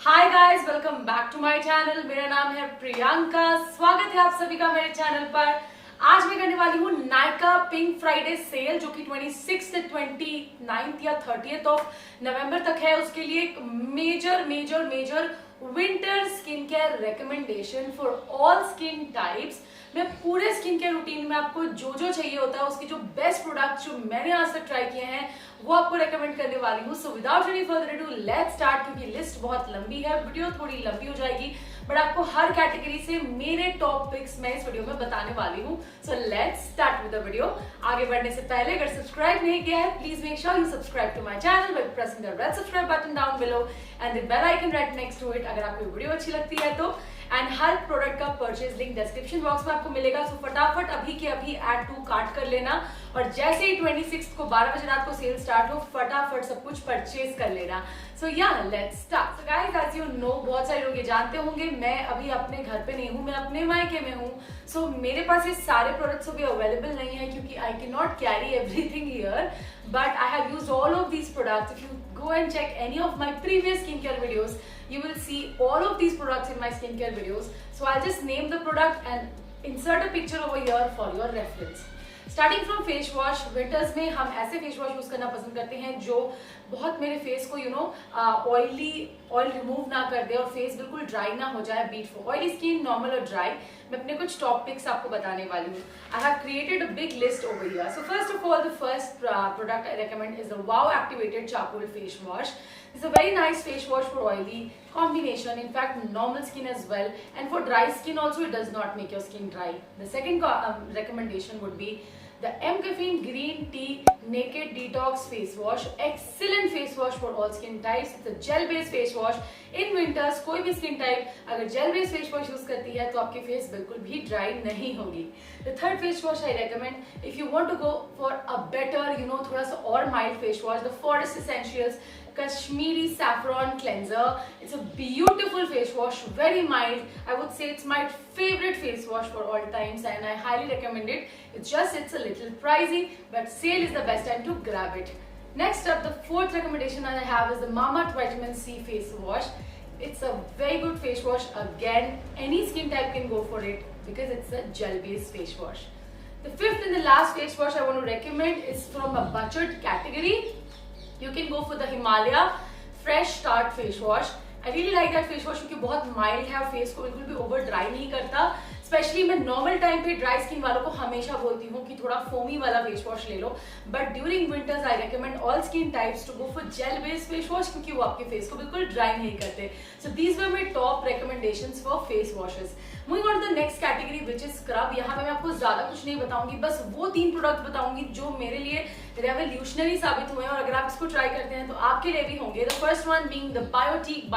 Hi guys, welcome back to my channel. मेरा नाम है प्रियंका। स्वागत है आप सभी का मेरे चैनल पर। आज मैं करने वाली हूँ नायका पिंक फ्राइडे सेल, जो कि 26 से 29 या 30 ऑफ नवंबर तक है। उसके लिए एक major major major winter skin care recommendation for all skin types. मैं पूरे स्किन केयर रूटीन में आपको जो जो चाहिए होता है, उसके जो बेस्ट प्रोडक्ट्स जो मैंने आज तक ट्राई किए हैं, वो आपको रेकमेंड करने वाली हूँ। So without any further ado let's start, क्योंकि लिस्ट बहुत लंबी है, वीडियो थोड़ी लंबी हो जाएगी, बट आपको हर कैटेगरी से मेरे टॉप पिक्स मैं इस वीडियो में बताने वाली हूँ। So let's start with the video. आगे बढ़ने से पहले अगर सब्सक्राइब नहीं किया है, please make sure you subscribe to my channel by pressing the red subscribe button down below and the bell icon right next to it, अगर आपको वीडियो अच्छी लगती है तो। एंड हर प्रोडक्ट का परचेज लिंक डिस्क्रिप्शन बॉक्स में आपको मिलेगा। सो फटाफट अभी के अभी ऐड टू कार्ट कर लेना, और जैसे ही 26 को 12 बजे रात को सेल स्टार्ट हो, फटाफट सब कुछ परचेज कर लेना। सो या let's start. So guys, as you know, बहुत सारे लोग ये जानते होंगे, मैं अभी अपने घर पे नहीं हूँ, मैं अपने मायके में हूँ। सो मेरे पास ये सारे प्रोडक्ट्स अभी अवेलेबल नहीं है, क्योंकि I can not carry everything here, but I have used all of these products. If you go and check any of my previous skincare videos, you will see all of these products in my skincare videos. So I'll just name the product and insert a picture over here for your reference. Starting from face wash, winters में हम ऐसे face wash use करना पसंद करते हैं जो बहुत मेरे फेस को ऑयल रिमूव ना कर दे और फेस बिल्कुल ड्राई ना हो जाए। Be it for oily skin, normal और ड्राई, मैं अपने कुछ टॉप पिक्स आपको बताने वाली हूँ। I have created a big list over here. So first of all, the first product I recommend is the वाओ activated charcoal face wash. It's a very nice face wash for oily combination, in fact normal skin as well, and for dry skin also it does not make your skin dry. The second recommendation would be the M Caffeine Green Tea Naked Detox Face Wash. Excellent face wash for all skin types. It's a gel based face wash. In winters कोई भी skin type अगर gel based face wash use करती है तो आपकी face बिल्कुल भी dry नहीं होगी. The third face wash I recommend if you want to go for a better, थोड़ा सा और mild face wash, the Forest Essentials Kashmiri Saffron Cleanser. It's a beautiful face wash, very mild. I would say it's my favorite face wash for all times, and I highly recommend it. It's a little pricey, but sale is the best time to grab it. Next up, the fourth recommendation I have is the Mamaearth Vitamin C Face Wash. It's a very good face wash. Again, any skin type can go for it because it's a gel-based face wash. The fifth and the last face wash I want to recommend is from a budget category. You can go for the Himalaya Fresh Start Face Wash. I really like that face wash क्योंकि बहुत mild है, face को बिल्कुल भी over dry नहीं करता। Specially मैं normal time पे ड्राई स्किन वालों को हमेशा बोलती हूँ कि थोड़ा फोमी वाला फेस वॉश ले लो, but during winters I recommend all skin types to go for gel based face wash, क्योंकि वो आपके फेस को बिल्कुल ड्राई नहीं करते। So these were my top recommendations for face washes. Moving on to the next category which is scrub. यहाँ पे मैं आपको ज्यादा कुछ नहीं बताऊंगी, बस वो 3 प्रोडक्ट बताऊंगी जो मेरे लिए रेवोल्यूशनरी साबित हुए हैं, और अगर आप इसको ट्राई करते हैं तो आपके लिए भी होंगे. The first one being the Biotique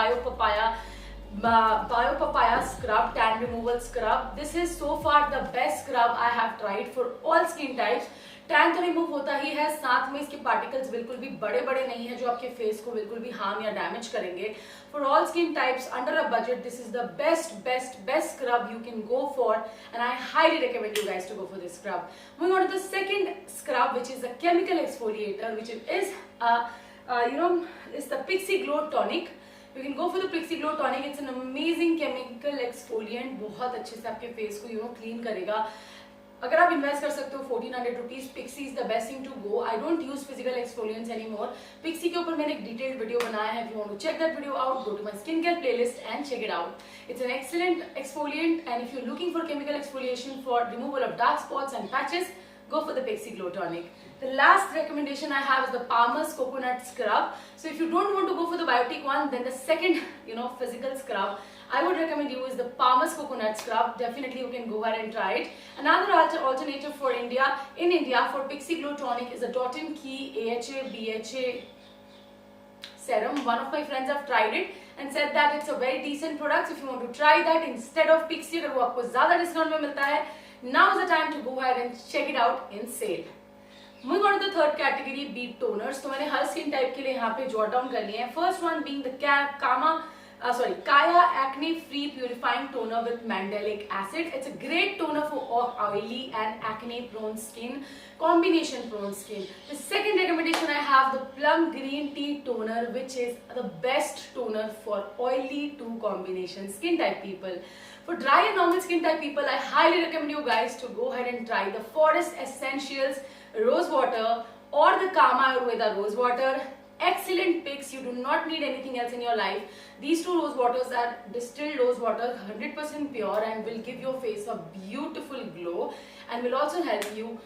Bio Papaya Scrub Tan Removal Scrub. This is so far the best scrub I have tried for all skin types. Tan तो रिमूव होता ही है, साथ में इसके पार्टिकल्स बिल्कुल भी बड़े बड़े नहीं है जो आपके फेस को बिल्कुल भी हार्म या डैमेज करेंगे. For all skin types under a budget, this is the best scrub you can go for, and I highly recommend you guys to go for this scrub. Moving on to the second scrub, which is a chemical exfoliator, which is the Pixi Glow Tonic. You can go for the Pixi Glow Tonic. It's an amazing chemical exfoliant. बहुत अच्छे से आपके face को clean करेगा. अगर आप invest कर सकते हो 1400 rupees, Pixi is the best thing to go. I don't use physical exfoliants anymore. Pixi के ऊपर मैंने एक डिटेल्ड वीडियो बनाया है. If you want to check that video out, go to my skincare playlist and check it out. It's an excellent exfoliant, and if you're looking for chemical exfoliation for removal of dark spots and patches, go for the Pixi Glow Tonic. The last recommendation I have is the Palmer's Coconut Scrub. So if you don't want to go for the biotic one, then the second, physical scrub I would recommend you is the Palmer's Coconut Scrub. Definitely you can go ahead and try it. Another alternative for India, for Pixi Glow Tonic is the Dot & Key AHA BHA serum. One of my friends have tried it and said that it's a very decent product. So if you want to try that instead of Pixi, अगर वो आपको ज़्यादा discount में मिलता है, now is the time to go ahead and check it out in sale. Moving on to the third category, bead toners. तो मैंने हर skin type के लिए यहाँ पे जॉट डाउन कर लिए हैं. First one being the Kaya Acne Free Purifying Toner with Mandelic Acid. It's a great toner for oily and acne prone skin, combination prone skin. The second recommendation I have the Plum Green Tea Toner, which is the best toner for oily to combination skin type people. For dry and normal skin type people, I highly recommend you guys to go ahead and try the Forest Essentials Rose Water or the Kama Ayurveda Rose Water. Excellent picks. You do not need anything else in your life. These two rose waters are distilled rose water, 100% pure, and will give your face a beautiful glow, and will also help you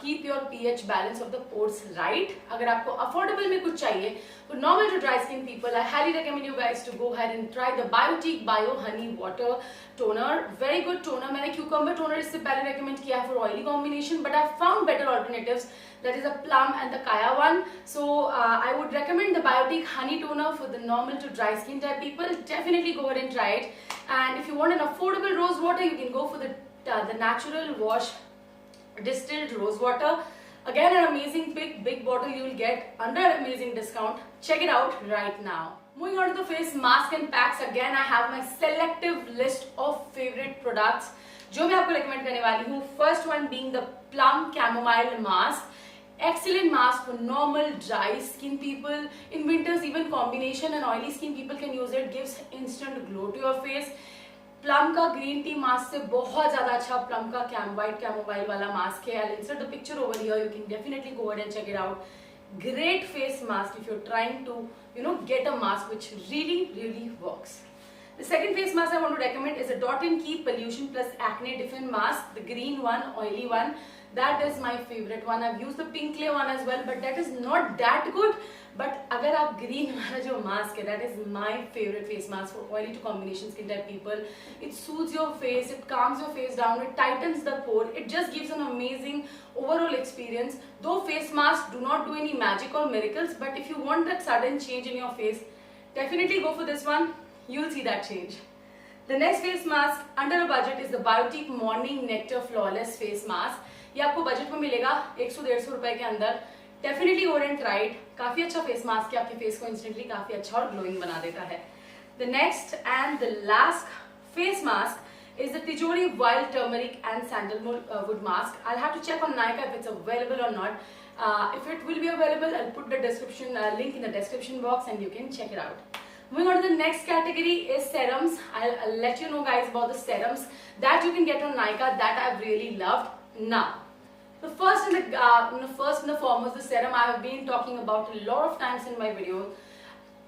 keep your pH balance of the pores right. अगर आपको affordable में कुछ चाहिए, for normal to dry skin people, I highly recommend you guys to go ahead and try the Biotique Bio Honey Water Toner. Very good toner. मैंने cucumber toner इससे पहले recommend किया है for oily combination, but I found better alternatives. That is a plum and the kaya one. So I would recommend the Biotique Honey Toner for the normal to dry skin type people. Definitely go ahead and try it. And if you want an affordable rose water, you can go for the Natural Wash Distilled Rose Water. Again, an amazing big bottle you will get under an amazing discount. Check it out right now. Moving on to the face mask and packs. Again, I have my selective list of favorite products जो मैं आपको recommend करने वाली हूँ. First one being the Plum Chamomile Mask. Excellent mask for normal dry skin people. In winters, even combination and oily skin people can use it. Gives instant glow to your face. Plum का green tea mask से बहुत ज़्यादा अच्छा Plum का white chamomile वाला mask है. I'll insert the picture over here. You can definitely go ahead and check it out. Great face mask if you're trying to get a mask which really works. The second face mask I want to recommend is a Dot & Key Pollution Plus Acne Defend Mask, the green one, oily one. That is my favorite one. I've used the pink clay one as well, but that is not that good. But अगर आप green वाला जो mask है, that is my favorite face mask for oily to combination skin type people. It soothes your face, it calms your face down, it tightens the pore. It just gives an amazing overall experience. Though face masks do not do any magic or miracles, but if you want that sudden change in your face, definitely go for this one. You'll see that change. The next face mask under a budget is the Biotique Morning Nectar Flawless Face Mask. ये आपको budget में मिलेगा 100-150 रुपए के अंदर. Definitely go and try it. काफी अच्छा face mask है, आपके फेस को इंस्टेंटली काफी अच्छा और ग्लोइंग बना देता है. The next and the last face mask is the Tijori Wild Turmeric and Sandalwood Mask. I'll have to check on Nykaa if it's available or not. If it will be available, I'll put the description link in the description box and you can check it out. Moving on to the next category is serums. I'll let you know guys about the serums that you can get on Nykaa that I've really loved. Now, the first and the foremost, the serum I have been talking about a lot of times in my video,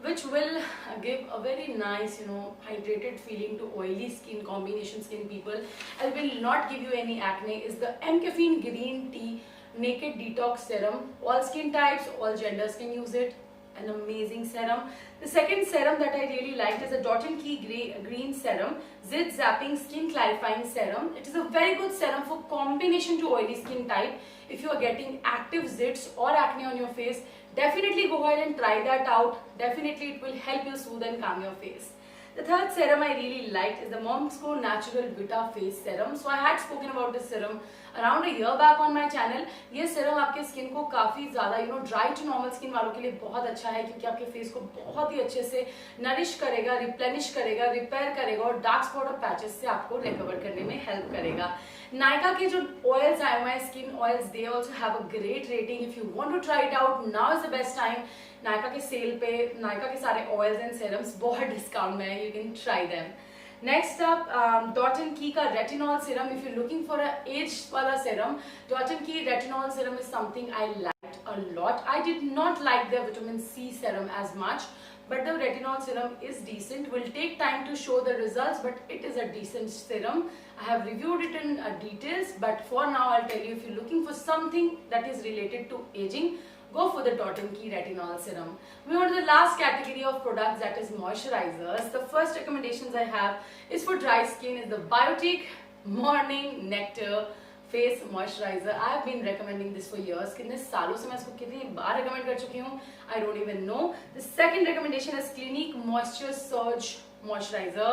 which will give a very nice, hydrated feeling to oily skin, combination skin people, and will not give you any acne, is the M-Caffeine Green Tea Naked Detox Serum. All skin types, all genders can use it. An amazing serum. The second serum that I really liked is a Dot & Key Green Serum, Zit Zapping Skin Clarifying Serum. It is a very good serum for combination to oily skin type. If you are getting active zits or acne on your face, definitely go ahead and try that out. Definitely it will help you soothe and calm your face. The third serum I really liked is the Momsco Natural Vita Face Serum. So I had spoken about this serum around a year back on my channel. ये serum आपके skin को काफी ज़्यादा dry to normal skin वालों के लिए बहुत अच्छा है, क्योंकि आपके face को बहुत ही अच्छे से nourish करेगा, replenish करेगा, repair करेगा और dark spot और patches से आपको recover करने में help करेगा. Nykaa के जो oils आए हुए हैं, skin oils, they also have a great rating. If you want to try it out, now is the best time. Nykaa के sale पे Nykaa के सारे oils and serums बहुत discount में है, you can try them. Next up, Dot & Key का retinol serum. If you're looking for a aged वाला serum, Dot & Key retinol serum is something I liked a lot. I did not like their vitamin C serum as much, but the retinol serum is decent. Will take time to show the results, but it is a decent serum. I have reviewed it in details, but for now I'll tell you, if you're looking for something that is related to aging, go for the Dot & Key Retinol Serum. Moving on to the last category of products, that is moisturizers. The first recommendations I have is for dry skin is the Biotique Morning Nectar Face Moisturizer. I have been recommending this for years. कितने सालों से मैं इसको कितनी बार recommend कर चुकी हूँ, I don't even know. The second recommendation is Clinique Moisture Surge moisturizer.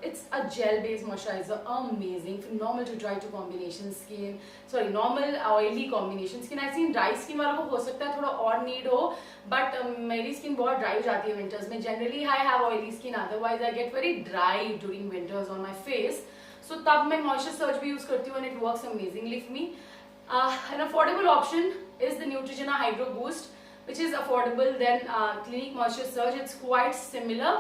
It's a gel-based moisturizer, amazing, phenomenal to dry to combination skin. Sorry, normal oily combination skin. I think dry skin वालों को हो सकता है थोड़ा और need हो, but मेरी skin बहुत dry हो जाती है winters में. Generally, I have oily skin. Otherwise, I get very dry during winters on my face. So तब मैं Moisture Surge भी use करती हूँ and it works amazingly for me. An affordable option is the Neutrogena Hydro Boost, which is affordable than Clinique Moisture Surge. It's quite similar.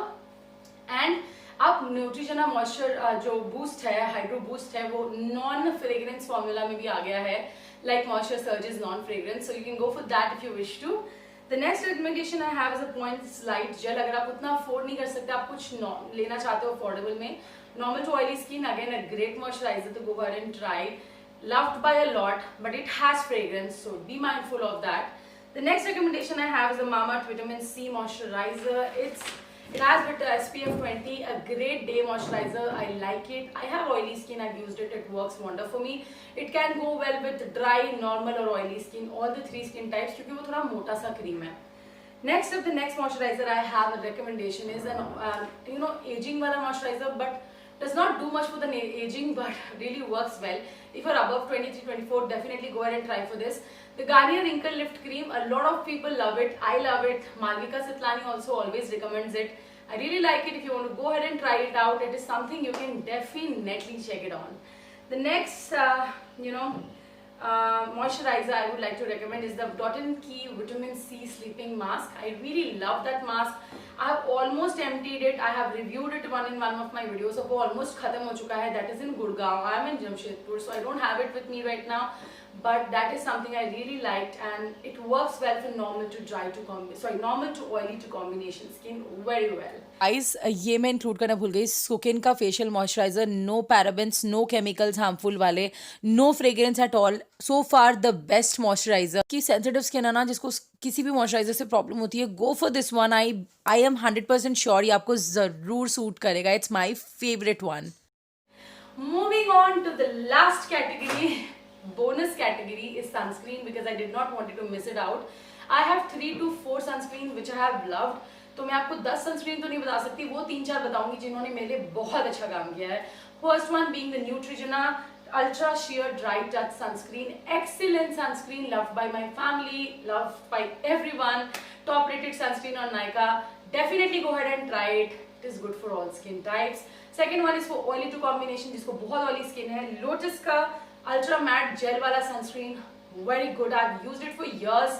And अब न्यूट्रिजना moisture जो boost है, hydro boost है, वो non fragrance formula में भी आ गया है, like moisture surge is non fragrance, so you can go for that if you wish to. The next recommendation I have is a point slight gel. अगर आप उतना अफोर्ड नहीं कर सकते, आप कुछ लेना चाहते हो अफोर्डेबल में, normal to oily skin, again a great moisturiser, तो go ahead and try. Loved by a lot, but it has fragrance, so be mindful of that. The next recommendation I have is the Mamaearth Vitamin C Moisturizer. It has with SPF 20, a great day moisturizer. I like it. I have oily skin. I've used it. It works wonder for me. It can go well with dry, normal or oily skin. All the three skin types, क्योंकि वो थोड़ा मोटा सा cream है. Next up, the next moisturizer I have a recommendation is an aging वाला moisturizer, but does not do much for the aging, but really works well. If you're above 23-24, definitely go ahead and try for this. The Garnier Wrinkle Lift Cream, a lot of people love it. I love it. Malvika Sitlani also always recommends it. I really like it. If you want to go ahead and try it out, it is something you can definitely check it on. The next, moisturizer I would like to recommend is the Dot & Key Vitamin C Sleeping Mask. I really love that mask. I have almost emptied it. I have reviewed it in one of my videos. So वो almost खत्म हो चुका है. That is in Gurgaon. I am in Jamshedpur, so I don't have it with me right now. But that is something I really liked, and it works well for normal to oily to combination skin very well. Guys, ये मैं include करना भूल गई, skin का facial moisturiser, no parabens, no chemicals harmful वाले, no fragrance at all. So far the best moisturiser. की sensitive skin है ना, जिसको किसी भी मॉइस्चराइजर से प्रॉब्लम होती है, go for this one. I am 100% sure ये आपको जरूर सूट करेगा. It's my favourite one. Moving on to the last category, bonus category is sunscreen, because I did not want to miss it out. I have 3 to 4 sunscreen which I have loved. तो मैं आपको 10 sunscreen तो नहीं बता सकती, वो 3-4 बताऊंगी जिन्होंने मेरे लिए बहुत अच्छा काम किया है. First one being the Neutrogena Ultra Sheer Dry Touch Sunscreen. Excellent sunscreen, loved by my family, loved by everyone. Top rated sunscreen on Nykaa. Definitely go ahead and try it. It is good for all skin types. Second one is for oily to combination, जिसको बहुत oily skin है. Lotus का Ultra Matte Gel वाला sunscreen, very good. I've used it for years,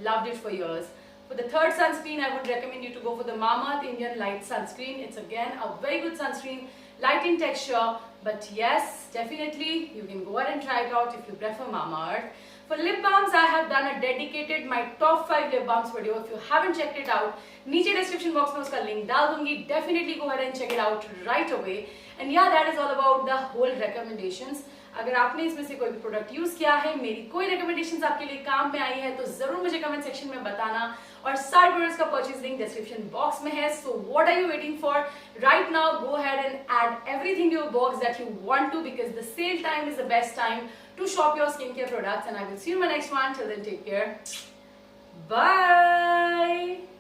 loved it for years. For the third sunscreen, I would recommend you to go for the Mamaearth Indian Light Sunscreen. It's again a very good sunscreen, light in texture, but yes, definitely you can go ahead and try it out if you prefer Mamaearth. For lip balms, I have done a dedicated my top 5 lip balms video. If you haven't checked it out, नीचे description box में उसका link डाल दूंगी. Definitely go ahead and check it out right away. And yeah, that is all about the whole recommendations. अगर आपने इसमें से कोई भी प्रोडक्ट यूज किया है, मेरी कोई रिकमेंडेशंस आपके लिए काम में आई है, तो जरूर मुझे कमेंट सेक्शन में बताना. और सारे प्रोडक्ट्स का परचेज लिंक डिस्क्रिप्शन बॉक्स में है. So what are you waiting for? Right now go ahead and add everything to your box that you want to, because the sale time is the best time to shop your skincare products. And I will see you in my next one. Till then, take care. Bye.